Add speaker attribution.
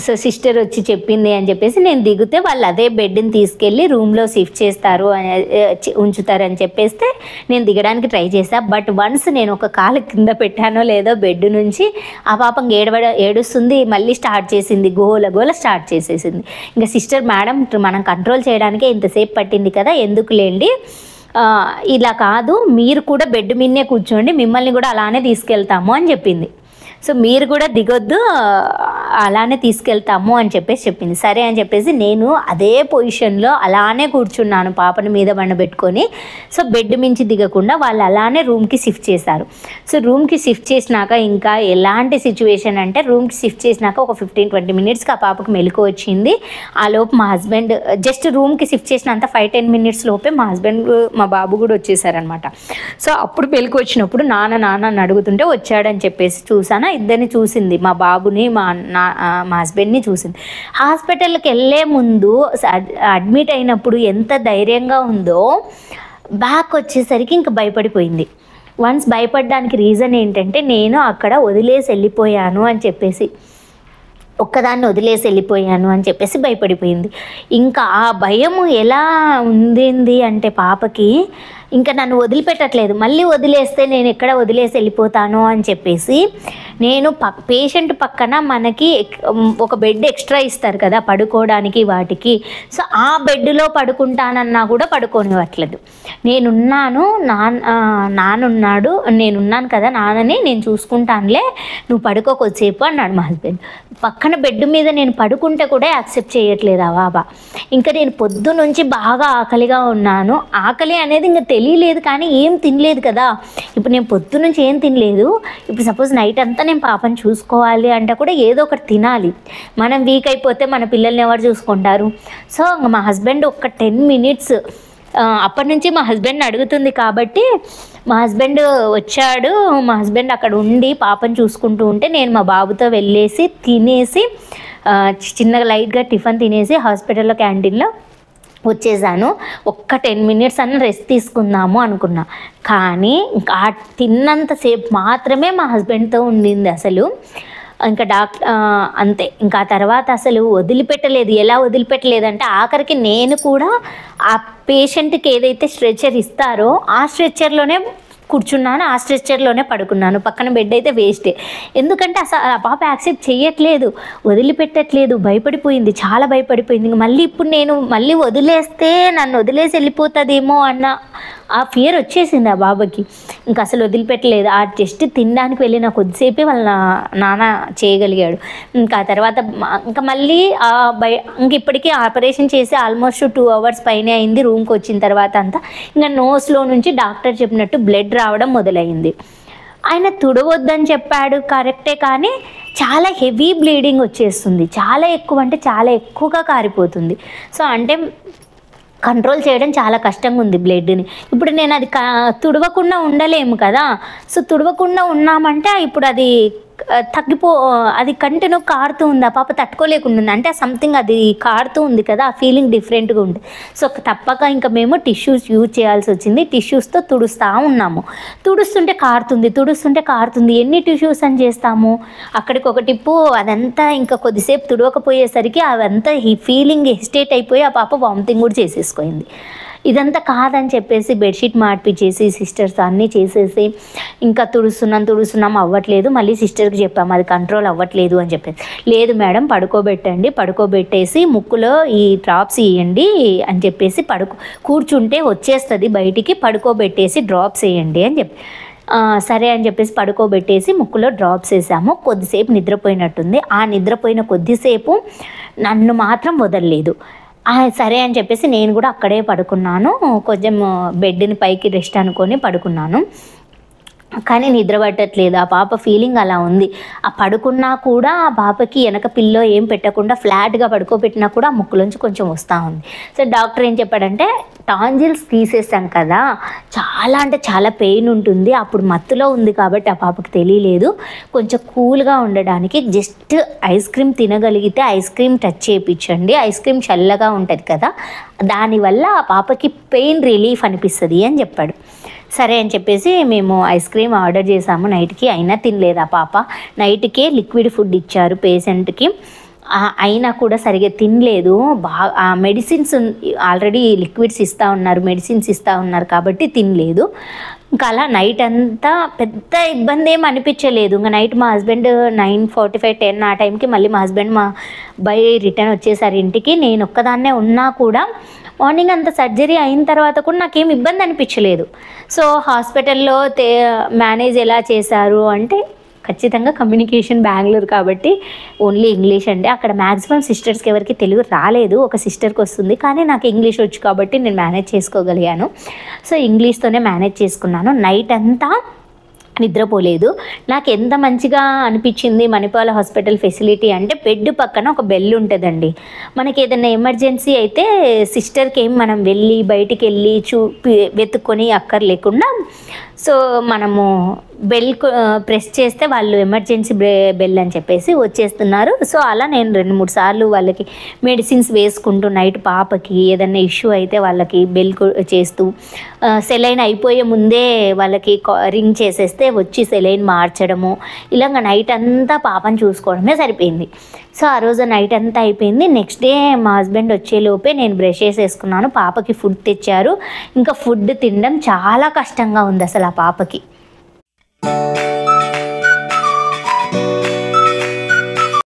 Speaker 1: So sister వచ్చి చెప్పింది అని చెప్పేసి నేను దిగితే వాళ్ళు అదే బెడ్ని తీసుకెళ్ళి రూమ్లో షిఫ్ట్ చేస్తారు ఉంచుతారని చెప్పేస్తే నేను దిగడానికి ట్రై చేశాను. బట్ వన్స్ నేను ఒక కాలు కింద పెట్టానో లేదో బెడ్ నుంచి ఆ పాపం ఏడుస్తుంది, మళ్ళీ స్టార్ట్ చేసింది, గోల స్టార్ట్ చేసేసింది. ఇంకా సిస్టర్ మేడం మనం కంట్రోల్ చేయడానికే ఇంతసేపు పట్టింది కదా, ఎందుకులేండి, ఇలా కాదు, మీరు కూడా బెడ్ మీదనే కూర్చోండి, మిమ్మల్ని కూడా అలానే తీసుకెళ్తాము అని చెప్పింది. సో మీరు కూడా దిగొద్దు, అలానే తీసుకెళ్తాము అని చెప్పేసి చెప్పింది. సరే అని చెప్పేసి నేను అదే పొజిషన్లో అలానే కూర్చున్నాను పాపని మీద పెట్టుకొని. సో బెడ్ మించి దిగకుండా వాళ్ళు అలానే రూమ్కి షిఫ్ట్ చేశారు. సో రూమ్కి షిఫ్ట్ చేసినాక ఇంకా ఎలాంటి సిచ్యువేషన్ అంటే, రూమ్కి షిఫ్ట్ చేసినాక ఒక 15-20 మినిట్స్కి ఆ పాపకు మెలకు వచ్చింది. ఆ లోపు మా హస్బెండ్ జస్ట్ రూమ్కి షిఫ్ట్ చేసినంత 5-10 మినిట్స్ లోపే మా హస్బెండ్ మా బాబు కూడా వచ్చేసారనమాట. సో అప్పుడు మెలకు వచ్చినప్పుడు నాన్న అడుగుతుంటే వచ్చాడని చెప్పేసి చూసాను. ఇద్దరిని చూసింది, మా బాబుని మా హస్బెండ్ని చూసింది. హాస్పిటల్కి వెళ్ళే ముందు అడ్మిట్ అయినప్పుడు ఎంత ధైర్యంగా ఉందో బ్యాక్ వచ్చేసరికి ఇంకా భయపడిపోయింది. వన్స్ భయపడడానికి రీజన్ ఏంటంటే, నేను అక్కడ వదిలేసి వెళ్ళిపోయాను అని చెప్పేసి, ఒక్కదాన్ని వదిలేసి వెళ్ళిపోయాను అని చెప్పేసి భయపడిపోయింది. ఇంకా ఆ భయము ఎలా ఉంది అంటే పాపకి ఇంకా నన్ను వదిలిపెట్టట్లేదు. మళ్ళీ వదిలేస్తే నేను ఎక్కడ వదిలేసి వెళ్ళిపోతాను అని చెప్పేసి, నేను పేషెంట్ పక్కన మనకి ఒక బెడ్ ఎక్స్ట్రా ఇస్తారు కదా పడుకోవడానికి వాటికి. సో ఆ బెడ్లో పడుకుంటానన్నా కూడా పడుకోనివ్వట్లేదు. నేనున్నాను, నాన్నున్నాడు, నేనున్నాను కదా నాన్నని, నేను చూసుకుంటానులే, నువ్వు పడుకోకొచ్చేపు అన్నాడు మా హస్బెండ్. పక్కన బెడ్ మీద నేను పడుకుంటే కూడా యాక్సెప్ట్ చేయట్లేదు ఆ బాబా. ఇంకా నేను పొద్దు నుంచి బాగా ఆకలిగా ఉన్నాను. ఆకలి అనేది ఇంకా తెలియలేదు, కానీ ఏం తినలేదు కదా. ఇప్పుడు నేను పొద్దు నుంచి ఏం తినలేదు. ఇప్పుడు సపోజ్ నైట్ అంతా నేను పాపని చూసుకోవాలి అంటే కూడా ఏదో ఒకటి తినాలి. మనం వీక్ అయిపోతే మన పిల్లల్ని ఎవరు చూసుకుంటారు? సో మా హస్బెండ్ ఒక 10 మినిట్స్ అప్పటి నుంచి మా హస్బెండ్ని అడుగుతుంది కాబట్టి మా హస్బెండ్ వచ్చాడు. మా హస్బెండ్ అక్కడ ఉండి పాపని చూసుకుంటూ ఉంటే నేను మా బాబుతో వెళ్ళేసి తినేసి చిన్నగా లైట్గా టిఫిన్ తినేసి హాస్పిటల్లో క్యాంటీన్లో వచ్చేసాను. ఒక్క 10 మినిట్స్ అన్న రెస్ట్ తీసుకుందాము అనుకున్నా, కానీ ఇంకా తిన్నంతసేపు మాత్రమే మా హస్బెండ్తో ఉండింది అసలు. ఇంకా అంతే. ఇంకా ఆ తర్వాత అసలు వదిలిపెట్టలేదు. ఎలా వదిలిపెట్టలేదంటే ఆఖరికి నేను కూడా ఆ పేషెంట్కి ఏదైతే స్ట్రెచర్ ఇస్తారో ఆ స్ట్రెచర్లోనే కూర్చున్నాను, ఆ స్ట్రెచర్లోనే పడుకున్నాను. పక్కన బెడ్ అయితే వేస్టే. ఎందుకంటే అసలు ఆ పాప యాక్సెప్ట్ చేయట్లేదు, వదిలిపెట్టట్లేదు, భయపడిపోయింది, చాలా భయపడిపోయింది. మళ్ళీ ఇప్పుడు నేను మళ్ళీ వదిలేస్తే నన్ను వదిలేసి వెళ్ళిపోతుందేమో అన్న ఆ ఫియర్ వచ్చేసింది ఆ బాబాకి. ఇంకా అసలు వదిలిపెట్టలేదు. ఆ జస్ట్ తినడానికి వెళ్ళిన కొద్దిసేపే వాళ్ళ నాన్న చేయగలిగాడు. ఇంకా ఆ తర్వాత ఇంకా మళ్ళీ ఇంక ఇప్పటికీ ఆపరేషన్ చేసి ఆల్మోస్ట్ 2 అవర్స్ పైనే అయింది. రూమ్కి వచ్చిన తర్వాత అంతా ఇంకా నోస్లో నుంచి డాక్టర్ చెప్పినట్టు బ్లడ్ రావడం మొదలైంది. ఆయన తుడవద్దని చెప్పాడు కరెక్టే, కానీ చాలా హెవీ బ్లీడింగ్ వచ్చేస్తుంది. చాలా ఎక్కువ అంటే చాలా ఎక్కువగా కారిపోతుంది. సో అంటే కంట్రోల్ చేయడం చాలా కష్టంగా ఉంది బ్లడ్ని. ఇప్పుడు నేను అది తుడవకుండా ఉండలేము కదా. సో తుడవకుండా ఉన్నామంటే ఇప్పుడు అది అది కంటిన్యూ కారుతూ ఉంది. ఆ పాప తట్టుకోలేకుండా ఉంది. అంటే సంథింగ్ అది కారుతూ ఉంది కదా, ఆ ఫీలింగ్ డిఫరెంట్గా ఉంది. సో తప్పక ఇంకా మేము టిష్యూస్ యూజ్ చేయాల్సి వచ్చింది. టిష్యూస్తో తుడుస్తూ ఉన్నాము. తుడుస్తుంటే కారుతుంది. ఎన్ని టిష్యూస్ అని చేస్తాము? అక్కడికి ఒక టిప్పు, అదంతా ఇంకా కొద్దిసేపు తుడవకపోయేసరికి అదంతా ఈ ఫీలింగ్ హెసిటేట్ అయిపోయి ఆ పాప వామిటింగ్ కూడా చేసేసుకుంది. ఇదంతా కాదని చెప్పేసి బెడ్షీట్ మార్పిచ్చేసి సిస్టర్స్ అన్నీ చేసేసి ఇంకా తుడుస్తున్నాం అవ్వట్లేదు. మళ్ళీ సిస్టర్కి చెప్పాము అది కంట్రోల్ అవ్వట్లేదు అని చెప్పేసి. లేదు మేడం పడుకోబెట్టేసి ముక్కులో ఈ డ్రాప్స్ వేయండి అని చెప్పేసి కూర్చుంటే వచ్చేస్తుంది బయటికి, పడుకోబెట్టేసి డ్రాప్స్ వేయండి అని చెప్పి సరే అని చెప్పేసి పడుకోబెట్టేసి ముక్కులో డ్రాప్స్ వేసాము. కొద్దిసేపు నిద్రపోయినట్టుంది. ఆ నిద్రపోయిన కొద్దిసేపు నన్ను మాత్రం వదలలేదు. సరే అని చెప్పేసి నేను కూడా అక్కడే పడుకున్నాను. కొంచెం బెడ్ని పైకి రెస్ట్ అనుకొని పడుకున్నాను. కానీ నిద్ర పట్టట్లేదు. ఆ పాప ఫీలింగ్ అలా ఉంది. ఆ పడుకున్నా కూడా ఆ పాపకి వెనక పిల్లో ఏం పెట్టకుండా ఫ్లాట్గా పడుకోబెట్టినా కూడా ఆ ముక్కులోంచి కొంచెం వస్తూ ఉంది. సో డాక్టర్ ఏం చెప్పాడంటే, టాంజిల్స్ తీసేసాం కదా, చాలా అంటే చాలా పెయిన్ ఉంటుంది, అప్పుడు మత్తులో ఉంది కాబట్టి ఆ పాపకి తెలియలేదు. కొంచెం కూల్గా ఉండడానికి జస్ట్ ఐస్ క్రీమ్ తినగలిగితే ఐస్ క్రీమ్ టచ్ చేయించండి, ఐస్ క్రీమ్ చల్లగా ఉంటుంది కదా, దానివల్ల ఆ పాపకి పెయిన్ రిలీఫ్ అనిపిస్తుంది అని చెప్పాడు. సరే అని చెప్పేసి మేము ఐస్ క్రీమ్ ఆర్డర్ చేసాము నైట్కి. అయినా తినలేదు ఆ పాప. నైట్కే లిక్విడ్ ఫుడ్ ఇచ్చారు పేషెంట్కి. అయినా కూడా సరిగ్గా తినలేదు. బాగా మెడిసిన్స్ ఆల్రెడీ లిక్విడ్స్ ఇస్తూ ఉన్నారు, మెడిసిన్స్ ఇస్తూ ఉన్నారు కాబట్టి తినలేదు. ఇంకా అలా నైట్ అంతా పెద్ద ఇబ్బంది ఏం అనిపించలేదు. ఇంకా నైట్ మా హస్బెండ్ 9:45, 10 ఆ టైంకి మళ్ళీ మా హస్బెండ్ బై రిటర్న్ వచ్చేసారు ఇంటికి. నేను ఒక్కదాన్నే ఉన్నా కూడా మార్నింగ్ అంత సర్జరీ అయిన తర్వాత కూడా నాకేం ఇబ్బంది అనిపించలేదు. సో హాస్పిటల్లో మేనేజ్ ఎలా చేశారు అంటే ఖచ్చితంగా కమ్యూనికేషన్ బెంగళూరు కాబట్టి ఓన్లీ ఇంగ్లీష్ అండి. అక్కడ మ్యాక్సిమం సిస్టర్స్కి ఎవరికి తెలుగు రాలేదు, ఒక సిస్టర్కి వస్తుంది, కానీ నాకు ఇంగ్లీష్ వచ్చు కాబట్టి నేను మేనేజ్ చేసుకోగలిగాను. సో ఇంగ్లీష్తోనే మేనేజ్ చేసుకున్నాను. నైట్ అంతా నిద్రపోలేదు. నాకు ఎంత మంచిగా అనిపించింది మణిపాల్ హాస్పిటల్ ఫెసిలిటీ అంటే, బెడ్ పక్కన ఒక బెల్ ఉంటుందండి. మనకి ఏదైనా ఎమర్జెన్సీ అయితే సిస్టర్కి ఏం మనం వెళ్ళి బయటికి వెళ్ళి వెతుక్కొని అక్కర్లేకుండా, సో మనము బెల్ ప్రెస్ చేస్తే వాళ్ళు ఎమర్జెన్సీ బెల్ అని చెప్పేసి వచ్చేస్తున్నారు. సో అలా నేను 2-3 సార్లు వాళ్ళకి మెడిసిన్స్ వేసుకుంటూ నైట్ పాపకి ఏదైనా ఇష్యూ అయితే వాళ్ళకి బెల్ చేస్తూ, సెలైన్ అయిపోయే ముందే వాళ్ళకి రింగ్ చేసేస్తే వచ్చి సెలైన్ మార్చడము, ఇలాగ నైట్ అంతా పాపని చూసుకోవడమే సరిపోయింది. సో ఆ రోజు నైట్ అంతా అయిపోయింది. నెక్స్ట్ డే మా హస్బెండ్ వచ్చేలోపే నేను బ్రష్ చేసేసుకున్నాను. పాపకి ఫుడ్ తెచ్చారు. ఇంకా ఫుడ్ తినడం చాలా కష్టంగా ఉంది అసలు ఆ పాపకి.